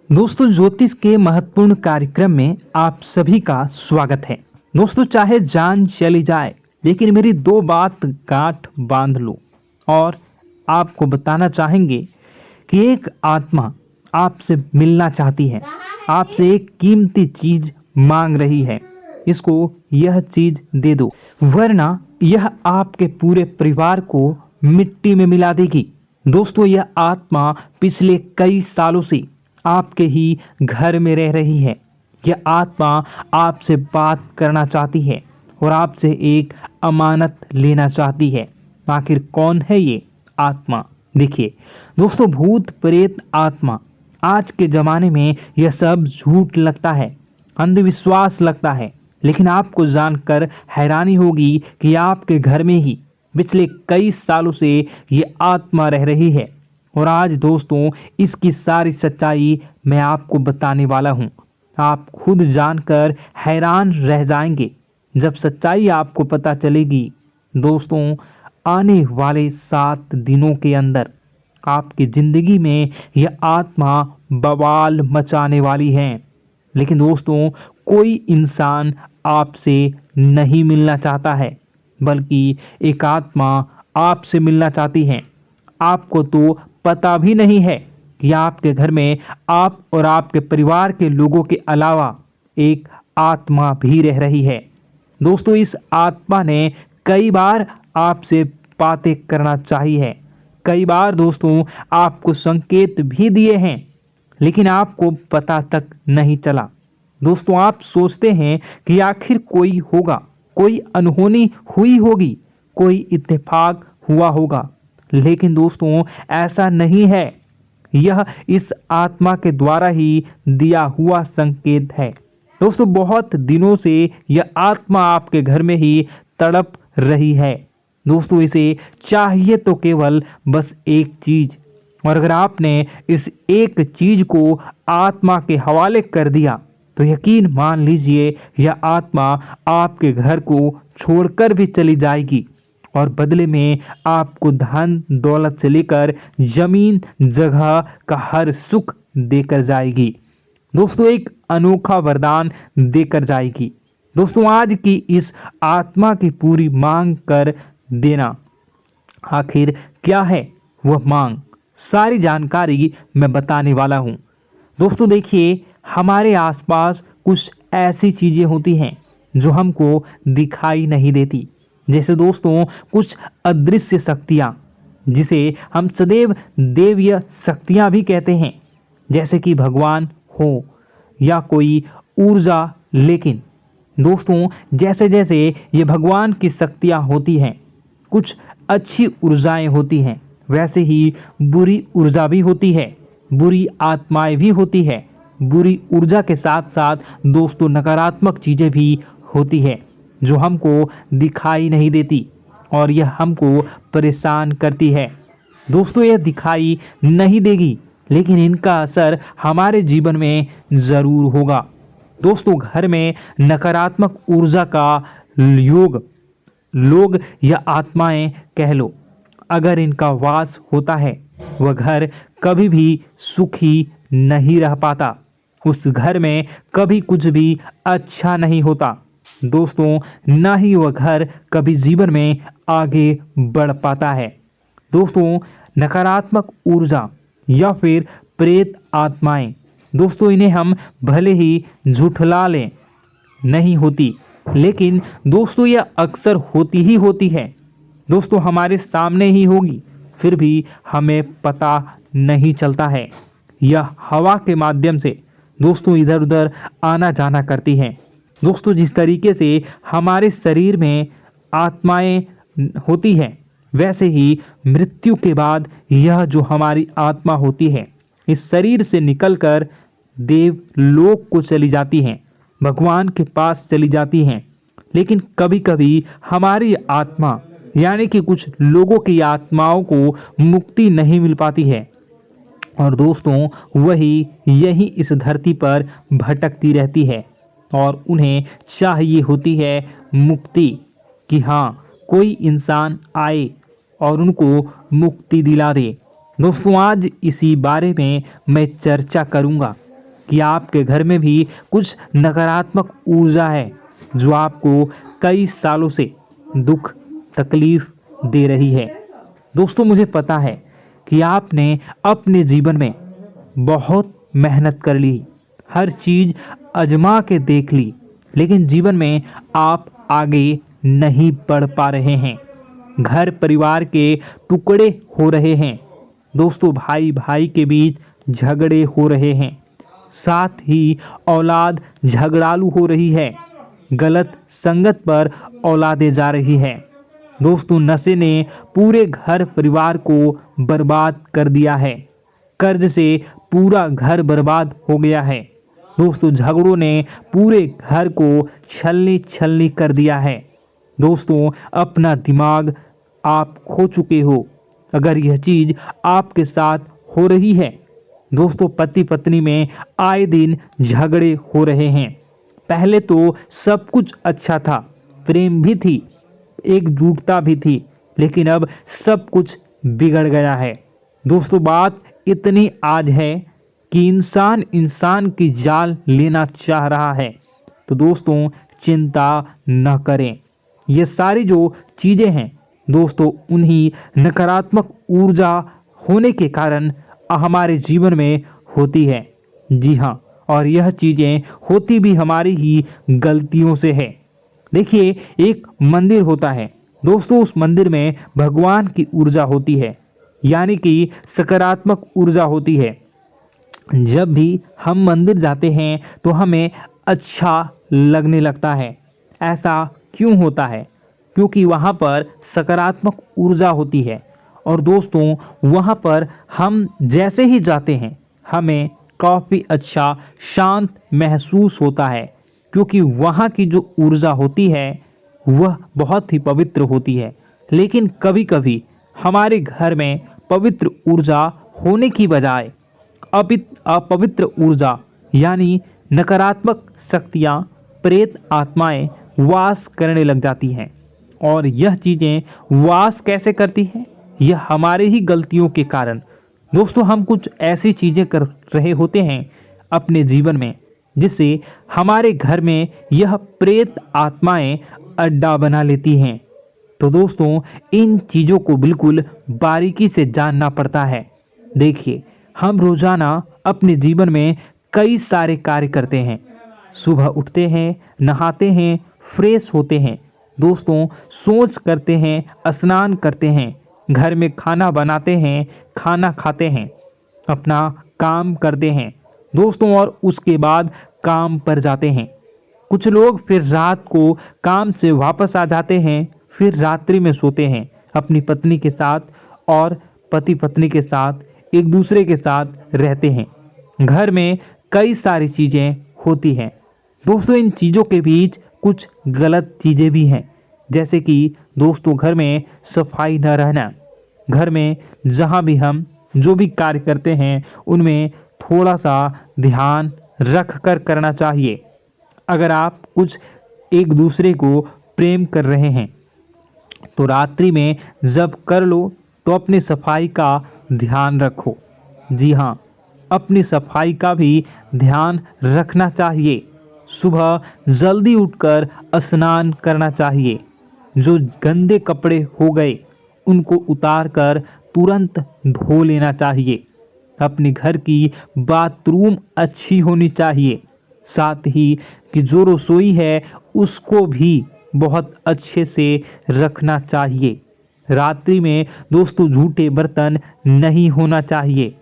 दोस्तों, ज्योतिष के महत्वपूर्ण कार्यक्रम में आप सभी का स्वागत है। दोस्तों, चाहे जान चली जाए लेकिन मेरी दो बात गांठ बांध लो। और आपको बताना चाहेंगे कि एक आत्मा आपसे मिलना चाहती है, आपसे एक कीमती चीज मांग रही है। इसको यह चीज दे दो, वरना यह आपके पूरे परिवार को मिट्टी में मिला देगी। दोस्तों, यह आत्मा पिछले कई सालों से आपके ही घर में रह रही है। यह आत्मा आपसे बात करना चाहती है और आपसे एक अमानत लेना चाहती है। आखिर कौन है ये आत्मा? देखिए दोस्तों, भूत प्रेत आत्मा, आज के ज़माने में यह सब झूठ लगता है, अंधविश्वास लगता है, लेकिन आपको जानकर हैरानी होगी कि आपके घर में ही पिछले कई सालों से ये आत्मा रह रही है। और आज दोस्तों, इसकी सारी सच्चाई मैं आपको बताने वाला हूँ। आप खुद जानकर हैरान रह जाएंगे जब सच्चाई आपको पता चलेगी। दोस्तों, आने वाले 7 दिनों के अंदर आपकी ज़िंदगी में यह आत्मा बवाल मचाने वाली है। लेकिन दोस्तों, कोई इंसान आपसे नहीं मिलना चाहता है, बल्कि एक आत्मा आपसे मिलना चाहती है। आपको तो पता भी नहीं है कि आपके घर में आप और आपके परिवार के लोगों के अलावा एक आत्मा भी रह रही है। दोस्तों, इस आत्मा ने कई बार आपसे बातें करना चाहिए है, कई बार दोस्तों आपको संकेत भी दिए हैं, लेकिन आपको पता तक नहीं चला। दोस्तों, आप सोचते हैं कि आखिर कोई होगा, कोई अनहोनी हुई होगी, कोई इत्तेफाक हुआ होगा, लेकिन दोस्तों ऐसा नहीं है। यह इस आत्मा के द्वारा ही दिया हुआ संकेत है। दोस्तों, बहुत दिनों से यह आत्मा आपके घर में ही तड़प रही है। दोस्तों, इसे चाहिए तो केवल बस एक चीज, और अगर आपने इस एक चीज को आत्मा के हवाले कर दिया तो यकीन मान लीजिए यह आत्मा आपके घर को छोड़कर भी चली जाएगी और बदले में आपको धन दौलत से लेकर जमीन जगह का हर सुख देकर जाएगी। दोस्तों, एक अनोखा वरदान देकर जाएगी। दोस्तों, आज की इस आत्मा की पूरी मांग कर देना। आखिर क्या है वह मांग? सारी जानकारी मैं बताने वाला हूँ। दोस्तों देखिए, हमारे आसपास कुछ ऐसी चीज़ें होती हैं जो हमको दिखाई नहीं देती, जैसे दोस्तों कुछ अदृश्य शक्तियाँ, जिसे हम सदैव देवीय शक्तियाँ भी कहते हैं, जैसे कि भगवान हो या कोई ऊर्जा। लेकिन दोस्तों, जैसे जैसे ये भगवान की शक्तियाँ होती हैं, कुछ अच्छी ऊर्जाएं होती हैं, वैसे ही बुरी ऊर्जा भी होती है, बुरी आत्माएं भी होती है। बुरी ऊर्जा के साथ साथ दोस्तों नकारात्मक चीज़ें भी होती है जो हमको दिखाई नहीं देती और यह हमको परेशान करती है। दोस्तों, यह दिखाई नहीं देगी, लेकिन इनका असर हमारे जीवन में ज़रूर होगा। दोस्तों, घर में नकारात्मक ऊर्जा का योग, लोग या आत्माएं कह लो, अगर इनका वास होता है, वह घर कभी भी सुखी नहीं रह पाता। उस घर में कभी कुछ भी अच्छा नहीं होता। दोस्तों, ना ही वह घर कभी जीवन में आगे बढ़ पाता है। दोस्तों, नकारात्मक ऊर्जा या फिर प्रेत आत्माएं, दोस्तों इन्हें हम भले ही झुठला लें, नहीं होती, लेकिन दोस्तों यह अक्सर होती ही होती है। दोस्तों, हमारे सामने ही होगी, फिर भी हमें पता नहीं चलता है। यह हवा के माध्यम से दोस्तों इधर उधर आना जाना करती हैं। दोस्तों, जिस तरीके से हमारे शरीर में आत्माएं होती हैं, वैसे ही मृत्यु के बाद यह जो हमारी आत्मा होती है, इस शरीर से निकलकर देवलोक को चली जाती हैं, भगवान के पास चली जाती हैं। लेकिन कभी कभी हमारी आत्मा, यानी कि कुछ लोगों की आत्माओं को मुक्ति नहीं मिल पाती है, और दोस्तों वही यही इस धरती पर भटकती रहती है और उन्हें चाहिए होती है मुक्ति, कि हाँ कोई इंसान आए और उनको मुक्ति दिला दे। दोस्तों, आज इसी बारे में मैं चर्चा करूँगा कि आपके घर में भी कुछ नकारात्मक ऊर्जा है जो आपको कई सालों से दुख तकलीफ दे रही है। दोस्तों, मुझे पता है कि आपने अपने जीवन में बहुत मेहनत कर ली, हर चीज़ आजमा के देख ली, लेकिन जीवन में आप आगे नहीं बढ़ पा रहे हैं। घर परिवार के टुकड़े हो रहे हैं। दोस्तों, भाई भाई के बीच झगड़े हो रहे हैं। साथ ही औलाद झगड़ालू हो रही है। गलत संगत पर औलादें जा रही है। दोस्तों, नशे ने पूरे घर परिवार को बर्बाद कर दिया है। कर्ज से पूरा घर बर्बाद हो गया है। दोस्तों, झगड़ों ने पूरे घर को छलनी छलनी कर दिया है। दोस्तों, अपना दिमाग आप खो चुके हो अगर यह चीज़ आपके साथ हो रही है। दोस्तों, पति पत्नी में आए दिन झगड़े हो रहे हैं। पहले तो सब कुछ अच्छा था, प्रेम भी थी, एकजुटता भी थी, लेकिन अब सब कुछ बिगड़ गया है। दोस्तों, बात इतनी आज है कि इंसान इंसान की जान लेना चाह रहा है। तो दोस्तों, चिंता न करें। ये सारी जो चीज़ें हैं दोस्तों, उन्हीं नकारात्मक ऊर्जा होने के कारण हमारे जीवन में होती है। जी हाँ, और यह चीज़ें होती भी हमारी ही गलतियों से है। देखिए, एक मंदिर होता है दोस्तों, उस मंदिर में भगवान की ऊर्जा होती है, यानी कि सकारात्मक ऊर्जा होती है। जब भी हम मंदिर जाते हैं तो हमें अच्छा लगने लगता है। ऐसा क्यों होता है? क्योंकि वहाँ पर सकारात्मक ऊर्जा होती है। और दोस्तों, वहाँ पर हम जैसे ही जाते हैं हमें काफ़ी अच्छा शांत महसूस होता है, क्योंकि वहाँ की जो ऊर्जा होती है वह बहुत ही पवित्र होती है। लेकिन कभी कभी हमारे घर में पवित्र ऊर्जा होने की बजाय अपवित्र ऊर्जा यानी नकारात्मक शक्तियाँ, प्रेत आत्माएं वास करने लग जाती हैं। और यह चीज़ें वास कैसे करती हैं? यह हमारे ही गलतियों के कारण। दोस्तों, हम कुछ ऐसी चीज़ें कर रहे होते हैं अपने जीवन में जिससे हमारे घर में यह प्रेत आत्माएं अड्डा बना लेती हैं। तो दोस्तों, इन चीज़ों को बिल्कुल बारीकी से जानना पड़ता है। देखिए, हम रोज़ाना अपने जीवन में कई सारे कार्य करते हैं। सुबह उठते हैं, नहाते हैं, फ्रेश होते हैं। दोस्तों, सोच करते हैं, स्नान करते हैं, घर में खाना बनाते हैं, खाना खाते हैं, अपना काम करते हैं दोस्तों, और उसके बाद काम पर जाते हैं। कुछ लोग फिर रात को काम से वापस आ जाते हैं, फिर रात्रि में सोते हैं अपनी पत्नी के साथ, और पति पत्नी के साथ एक दूसरे के साथ रहते हैं। घर में कई सारी चीज़ें होती हैं दोस्तों। इन चीज़ों के बीच कुछ गलत चीज़ें भी हैं, जैसे कि दोस्तों, घर में सफाई न रहना। घर में जहाँ भी हम जो भी कार्य करते हैं उनमें थोड़ा सा ध्यान रख कर करना चाहिए। अगर आप कुछ एक दूसरे को प्रेम कर रहे हैं तो रात्रि में जब कर लो तो अपनी सफाई का ध्यान रखो। जी हाँ, अपनी सफाई का भी ध्यान रखना चाहिए। सुबह जल्दी उठकर स्नान करना चाहिए। जो गंदे कपड़े हो गए उनको उतार कर तुरंत धो लेना चाहिए। अपने घर की बाथरूम अच्छी होनी चाहिए। साथ ही कि जो रसोई है उसको भी बहुत अच्छे से रखना चाहिए। रात्रि में दोस्तों, झूठे बर्तन नहीं होना चाहिए।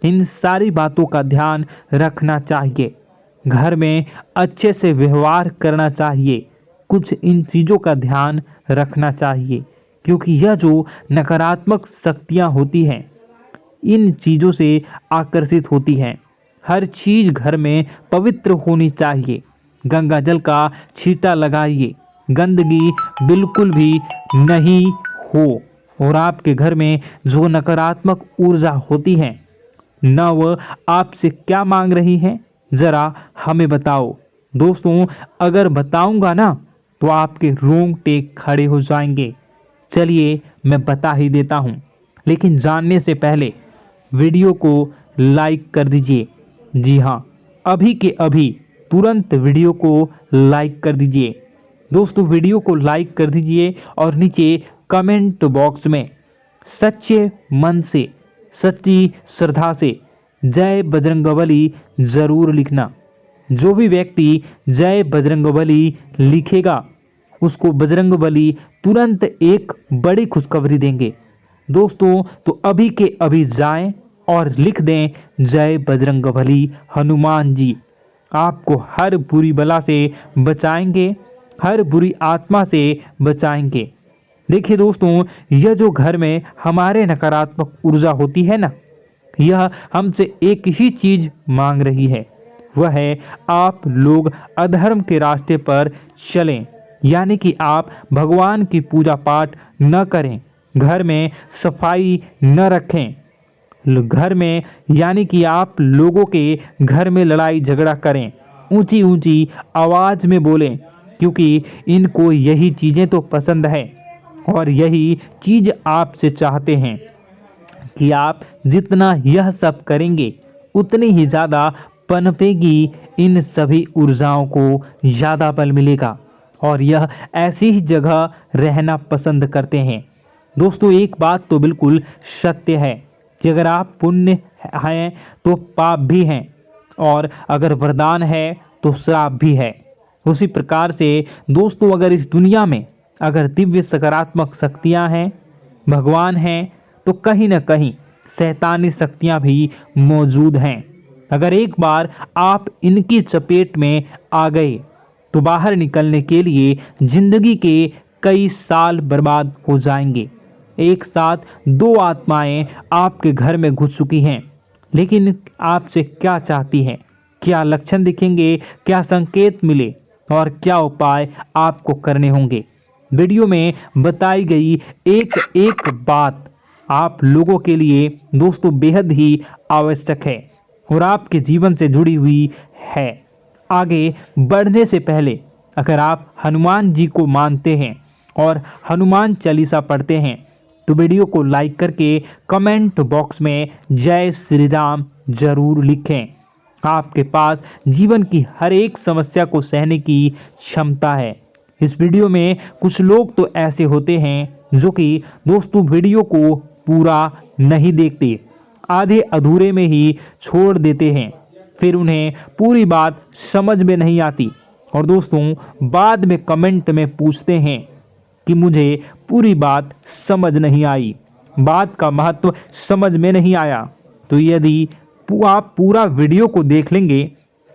इन सारी बातों का ध्यान रखना चाहिए। घर में अच्छे से व्यवहार करना चाहिए। कुछ इन चीज़ों का ध्यान रखना चाहिए, क्योंकि यह जो नकारात्मक शक्तियाँ होती हैं इन चीज़ों से आकर्षित होती हैं। हर चीज़ घर में पवित्र होनी चाहिए। गंगा जल का छींटा लगाइए, गंदगी बिल्कुल भी नहीं हो। और आपके घर में जो नकारात्मक ऊर्जा होती है न वह आपसे क्या मांग रही है, ज़रा हमें बताओ। दोस्तों, अगर बताऊंगा ना तो आपके रोंगटे खड़े हो जाएंगे। चलिए मैं बता ही देता हूँ, लेकिन जानने से पहले वीडियो को लाइक कर दीजिए। जी हाँ, अभी के अभी तुरंत वीडियो को लाइक कर दीजिए। दोस्तों वीडियो को लाइक कर दीजिए और नीचे कमेंट बॉक्स में सच्चे मन से, सच्ची श्रद्धा से जय बजरंगबली ज़रूर लिखना। जो भी व्यक्ति जय बजरंगबली लिखेगा उसको बजरंगबली तुरंत एक बड़ी खुशखबरी देंगे। दोस्तों तो अभी के अभी जाएं और लिख दें जय बजरंगबली हनुमान जी, आपको हर बुरी बला से बचाएंगे, हर बुरी आत्मा से बचाएंगे। देखिए दोस्तों, यह जो घर में हमारे नकारात्मक ऊर्जा होती है ना, यह हमसे एक ही चीज़ मांग रही है, वह है आप लोग अधर्म के रास्ते पर चलें, यानी कि आप भगवान की पूजा पाठ न करें, घर में सफाई न रखें, घर में यानी कि आप लोगों के घर में लड़ाई झगड़ा करें, ऊंची ऊंची आवाज़ में बोलें, क्योंकि इनको यही चीज़ें तो पसंद है और यही चीज़ आपसे चाहते हैं कि आप जितना यह सब करेंगे उतनी ही ज़्यादा पनपेगी इन सभी ऊर्जाओं को ज़्यादा बल मिलेगा और यह ऐसी ही जगह रहना पसंद करते हैं। दोस्तों एक बात तो बिल्कुल सत्य है कि अगर आप पुण्य हैं तो पाप भी हैं और अगर वरदान है तो श्राप भी है। उसी प्रकार से दोस्तों अगर इस दुनिया में अगर दिव्य सकारात्मक शक्तियां हैं, भगवान हैं, तो कहीं ना कहीं शैतानी शक्तियां भी मौजूद हैं। अगर एक बार आप इनकी चपेट में आ गए तो बाहर निकलने के लिए जिंदगी के कई साल बर्बाद हो जाएंगे। एक साथ दो आत्माएं आपके घर में घुस चुकी हैं, लेकिन आपसे क्या चाहती हैं, क्या लक्षण दिखेंगे, क्या संकेत मिले और क्या उपाय आपको करने होंगे। वीडियो में बताई गई एक एक बात आप लोगों के लिए दोस्तों बेहद ही आवश्यक है और आपके जीवन से जुड़ी हुई है। आगे बढ़ने से पहले अगर आप हनुमान जी को मानते हैं और हनुमान चालीसा पढ़ते हैं तो वीडियो को लाइक करके कमेंट बॉक्स में जय श्री राम जरूर लिखें। आपके पास जीवन की हर एक समस्या को सहने की क्षमता है। इस वीडियो में कुछ लोग तो ऐसे होते हैं जो कि दोस्तों वीडियो को पूरा नहीं देखते, आधे अधूरे में ही छोड़ देते हैं, फिर उन्हें पूरी बात समझ में नहीं आती और दोस्तों बाद में कमेंट में पूछते हैं कि मुझे पूरी बात समझ नहीं आई, बात का महत्व समझ में नहीं आया। तो यदि आप पूरा वीडियो को देख लेंगे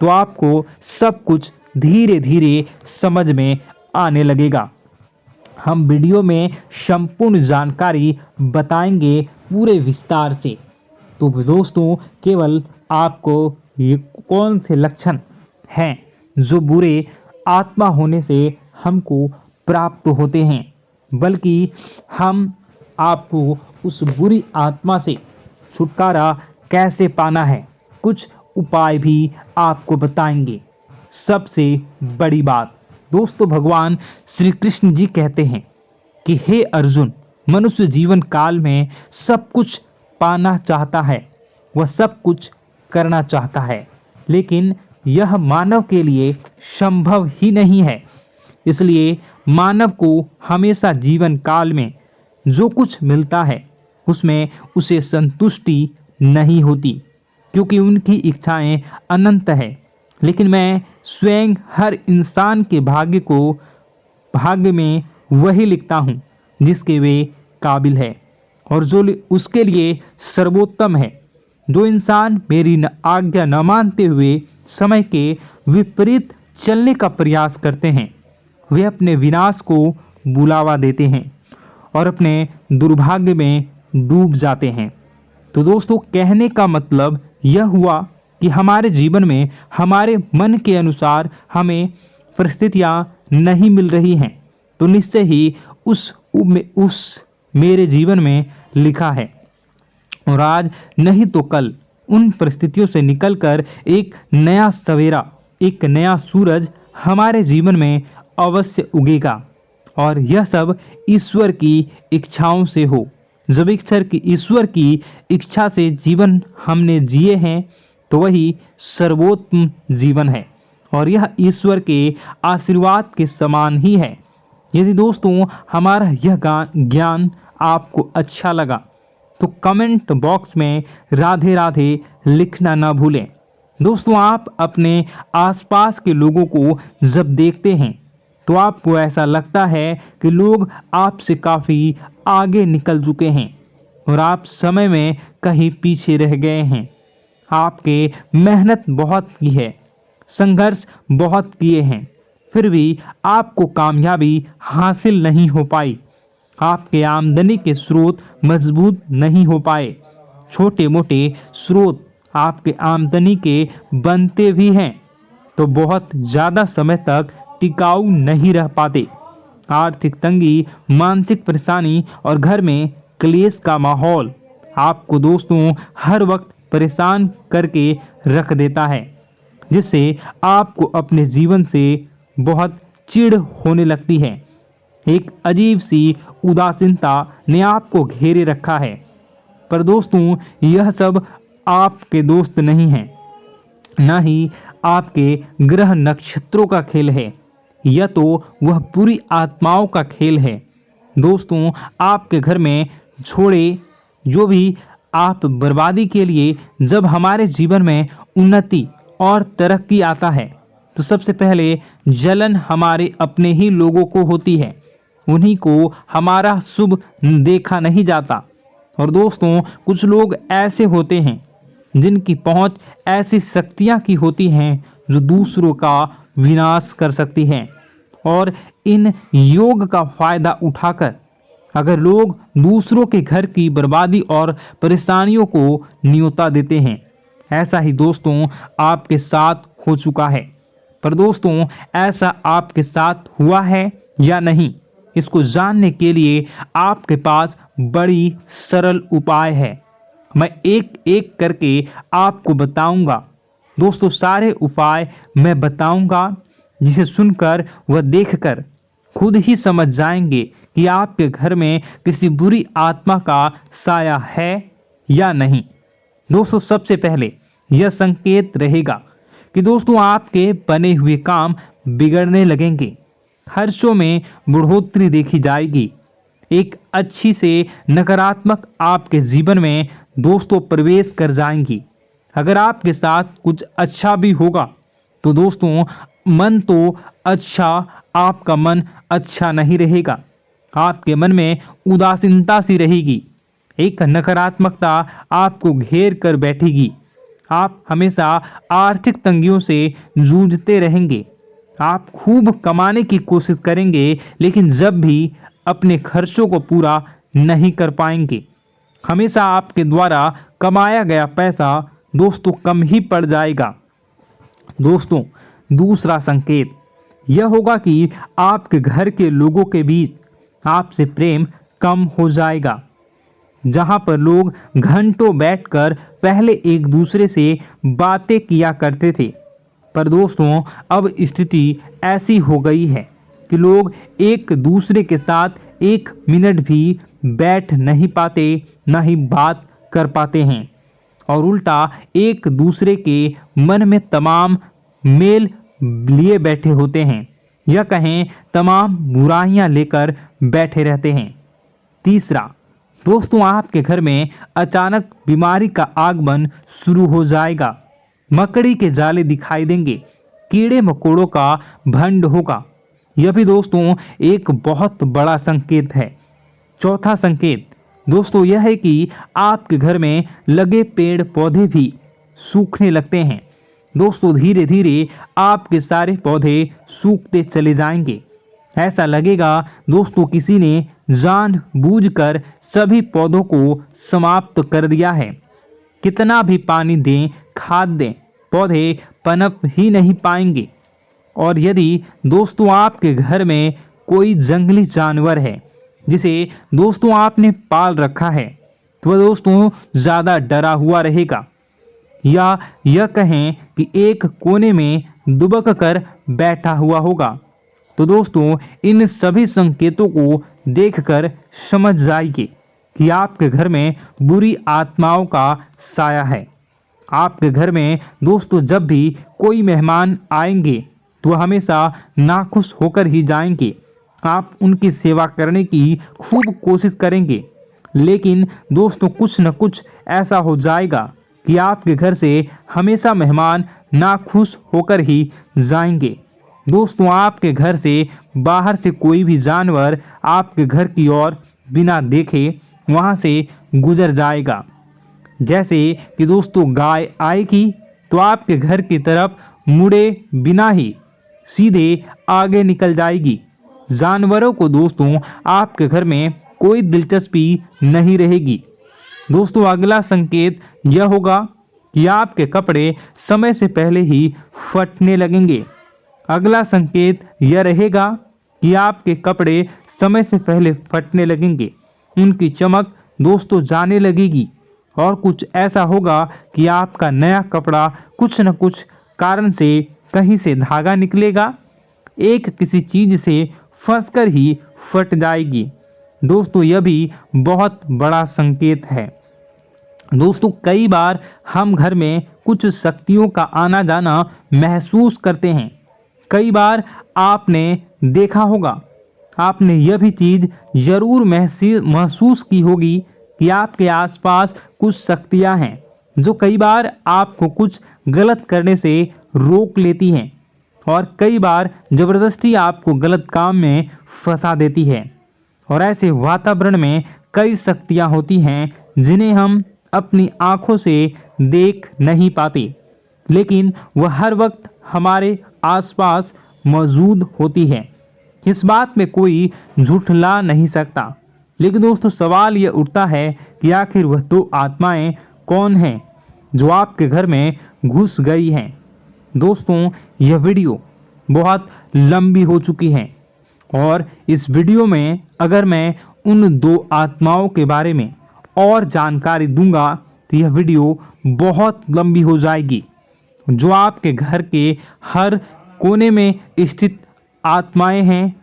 तो आपको सब कुछ धीरे धीरे समझ में आने लगेगा। हम वीडियो में संपूर्ण जानकारी बताएंगे पूरे विस्तार से। तो दोस्तों केवल आपको ये कौन से लक्षण हैं जो बुरे आत्मा होने से हमको प्राप्त होते हैं, बल्कि हम आपको उस बुरी आत्मा से छुटकारा कैसे पाना है, कुछ उपाय भी आपको बताएंगे। सबसे बड़ी बात दोस्तों, भगवान श्री कृष्ण जी कहते हैं कि हे अर्जुन, मनुष्य जीवन काल में सब कुछ पाना चाहता है, वह सब कुछ करना चाहता है, लेकिन यह मानव के लिए संभव ही नहीं है। इसलिए मानव को हमेशा जीवन काल में जो कुछ मिलता है उसमें उसे संतुष्टि नहीं होती, क्योंकि उनकी इच्छाएं अनंत है। लेकिन मैं स्वयं हर इंसान के भाग्य में वही लिखता हूँ जिसके वे काबिल है और जो उसके लिए सर्वोत्तम है। जो इंसान मेरी आज्ञा न मानते हुए समय के विपरीत चलने का प्रयास करते हैं, वे अपने विनाश को बुलावा देते हैं और अपने दुर्भाग्य में डूब जाते हैं। तो दोस्तों कहने का मतलब यह हुआ कि हमारे जीवन में हमारे मन के अनुसार हमें परिस्थितियां नहीं मिल रही हैं, तो निश्चय ही उस मेरे जीवन में लिखा है और आज नहीं तो कल उन परिस्थितियों से निकलकर एक नया सवेरा, एक नया सूरज हमारे जीवन में अवश्य उगेगा और यह सब ईश्वर की इच्छाओं से हो। जब ईश्वर की इच्छा से जीवन हमने जिए हैं तो वही सर्वोत्तम जीवन है और यह ईश्वर के आशीर्वाद के समान ही है। यदि दोस्तों हमारा यह ज्ञान आपको अच्छा लगा तो कमेंट बॉक्स में राधे राधे लिखना ना भूलें। दोस्तों आप अपने आसपास के लोगों को जब देखते हैं तो आपको ऐसा लगता है कि लोग आपसे काफ़ी आगे निकल चुके हैं और आप समय में कहीं पीछे रह गए हैं। आपके मेहनत बहुत की है, संघर्ष बहुत किए हैं, फिर भी आपको कामयाबी हासिल नहीं हो पाई। आपके आमदनी के स्रोत मजबूत नहीं हो पाए। छोटे मोटे स्रोत आपके आमदनी के बनते भी हैं तो बहुत ज़्यादा समय तक टिकाऊ नहीं रह पाते। आर्थिक तंगी, मानसिक परेशानी और घर में क्लेश का माहौल आपको दोस्तों हर वक्त परेशान करके रख देता है, जिससे आपको अपने जीवन से बहुत चिढ़ होने लगती है। एक अजीब सी उदासीनता ने आपको घेरे रखा है। पर दोस्तों यह सब आपके दोस्त नहीं हैं, न ही आपके ग्रह नक्षत्रों का खेल है, यह तो वह बुरी आत्माओं का खेल है। दोस्तों आपके घर में छोड़े जो भी आप बर्बादी के लिए जब हमारे जीवन में उन्नति और तरक्की आता है तो सबसे पहले जलन हमारे अपने ही लोगों को होती है। उन्हीं को हमारा शुभ देखा नहीं जाता। और दोस्तों कुछ लोग ऐसे होते हैं जिनकी पहुंच ऐसी शक्तियां की होती हैं जो दूसरों का विनाश कर सकती हैं। और इन योग का फायदा उठाकर अगर लोग दूसरों के घर की बर्बादी और परेशानियों को न्योता देते हैं, ऐसा ही दोस्तों आपके साथ हो चुका है। पर दोस्तों ऐसा आपके साथ हुआ है या नहीं, इसको जानने के लिए आपके पास बड़ी सरल उपाय है। मैं एक एक करके आपको बताऊंगा। दोस्तों सारे उपाय मैं बताऊंगा, जिसे सुनकर व देखकर खुद ही समझ जाएंगे कि आपके घर में किसी बुरी आत्मा का साया है या नहीं। दोस्तों सबसे पहले यह संकेत रहेगा कि दोस्तों आपके बने हुए काम बिगड़ने लगेंगे, खर्चों में बढ़ोतरी देखी जाएगी, एक अच्छी से नकारात्मक आपके जीवन में दोस्तों प्रवेश कर जाएंगी। अगर आपके साथ कुछ अच्छा भी होगा तो दोस्तों मन तो अच्छा, आपका मन अच्छा नहीं रहेगा। आपके मन में उदासीनता सी रहेगी, एक नकारात्मकता आपको घेर कर बैठेगी। आप हमेशा आर्थिक तंगियों से जूझते रहेंगे। आप खूब कमाने की कोशिश करेंगे लेकिन जब भी अपने खर्चों को पूरा नहीं कर पाएंगे। हमेशा आपके द्वारा कमाया गया पैसा दोस्तों कम ही पड़ जाएगा। दोस्तों दूसरा संकेत यह होगा कि आपके घर के लोगों के बीच आपसे प्रेम कम हो जाएगा। जहां पर लोग घंटों बैठकर पहले एक दूसरे से बातें किया करते थे, पर दोस्तों अब स्थिति ऐसी हो गई है कि लोग एक दूसरे के साथ एक मिनट भी बैठ नहीं पाते, ना ही बात कर पाते हैं और उल्टा एक दूसरे के मन में तमाम मेल लिए बैठे होते हैं, या कहें तमाम बुराइयां लेकर बैठे रहते हैं। तीसरा दोस्तों आपके घर में अचानक बीमारी का आगमन शुरू हो जाएगा। मकड़ी के जाले दिखाई देंगे, कीड़े मकोड़ों का भंड होगा। यह भी दोस्तों एक बहुत बड़ा संकेत है। चौथा संकेत दोस्तों यह है कि आपके घर में लगे पेड़ पौधे भी सूखने लगते हैं। दोस्तों धीरे धीरे आपके सारे पौधे सूखते चले जाएंगे। ऐसा लगेगा दोस्तों किसी ने जानबूझकर सभी पौधों को समाप्त कर दिया है। कितना भी पानी दें, खाद दें, पौधे पनप ही नहीं पाएंगे। और यदि दोस्तों आपके घर में कोई जंगली जानवर है जिसे दोस्तों आपने पाल रखा है तो वह दोस्तों ज़्यादा डरा हुआ रहेगा, या यह कहें कि एक कोने में दुबक कर बैठा हुआ होगा, तो दोस्तों इन सभी संकेतों को देखकर समझ जाइए कि आपके घर में बुरी आत्माओं का साया है। आपके घर में दोस्तों जब भी कोई मेहमान आएंगे तो हमेशा नाखुश होकर ही जाएंगे। आप उनकी सेवा करने की खूब कोशिश करेंगे, लेकिन दोस्तों कुछ न कुछ ऐसा हो जाएगा कि आपके घर से हमेशा मेहमान नाखुश होकर ही जाएंगे। दोस्तों आपके घर से बाहर से कोई भी जानवर आपके घर की ओर बिना देखे वहां से गुजर जाएगा। जैसे कि दोस्तों गाय आएगी तो आपके घर की तरफ मुड़े बिना ही सीधे आगे निकल जाएगी। जानवरों को दोस्तों आपके घर में कोई दिलचस्पी नहीं रहेगी। दोस्तों अगला संकेत यह होगा कि आपके कपड़े समय से पहले ही फटने लगेंगे। अगला संकेत यह रहेगा कि आपके कपड़े समय से पहले फटने लगेंगे, उनकी चमक दोस्तों जाने लगेगी और कुछ ऐसा होगा कि आपका नया कपड़ा कुछ न कुछ कारण से कहीं से धागा निकलेगा, एक किसी चीज से फंसकर ही फट जाएगी। दोस्तों यह भी बहुत बड़ा संकेत है। दोस्तों कई बार हम घर में कुछ शक्तियों का आना जाना महसूस करते हैं। कई बार आपने देखा होगा, आपने यह भी चीज़ ज़रूर महसूस की होगी कि आपके आसपास कुछ शक्तियां हैं जो कई बार आपको कुछ गलत करने से रोक लेती हैं और कई बार ज़बरदस्ती आपको गलत काम में फंसा देती है। और ऐसे वातावरण में कई शक्तियां होती हैं जिन्हें हम अपनी आँखों से देख नहीं पाते, लेकिन वह हर वक्त हमारे आसपास मौजूद होती है। इस बात में कोई झूठला नहीं सकता। लेकिन दोस्तों सवाल यह उठता है कि आखिर वह दो आत्माएं कौन हैं जो आपके घर में घुस गई हैं। दोस्तों यह वीडियो बहुत लंबी हो चुकी है और इस वीडियो में अगर मैं उन दो आत्माओं के बारे में और जानकारी दूंगा तो यह वीडियो बहुत लंबी हो जाएगी, जो आपके घर के हर कोने में स्थित आत्माएं हैं।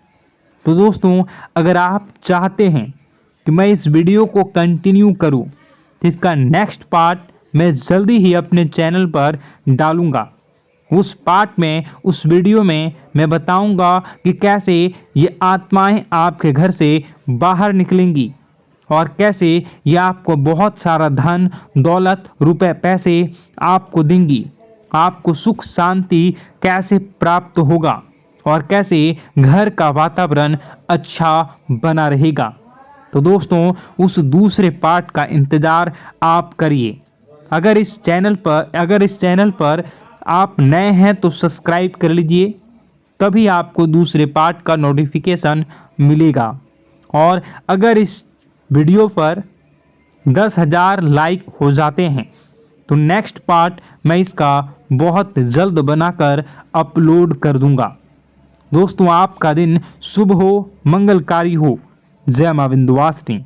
तो दोस्तों अगर आप चाहते हैं कि मैं इस वीडियो को कंटिन्यू करूं तो इसका नेक्स्ट पार्ट मैं जल्दी ही अपने चैनल पर डालूंगा। उस पार्ट में, उस वीडियो में मैं बताऊंगा कि कैसे ये आत्माएं आपके घर से बाहर निकलेंगी और कैसे ये आपको बहुत सारा धन दौलत रुपए पैसे आपको देंगी, आपको सुख शांति कैसे प्राप्त होगा और कैसे घर का वातावरण अच्छा बना रहेगा। तो दोस्तों उस दूसरे पार्ट का इंतज़ार आप करिए। अगर इस चैनल पर आप नए हैं तो सब्सक्राइब कर लीजिए, तभी आपको दूसरे पार्ट का नोटिफिकेशन मिलेगा। और अगर इस वीडियो पर 10,000 लाइक हो जाते हैं तो नेक्स्ट पार्ट मैं इसका बहुत जल्द बनाकर अपलोड कर दूंगा। दोस्तों आपका दिन शुभ हो, मंगलकारी हो। जय मां विंध्यवासिनी।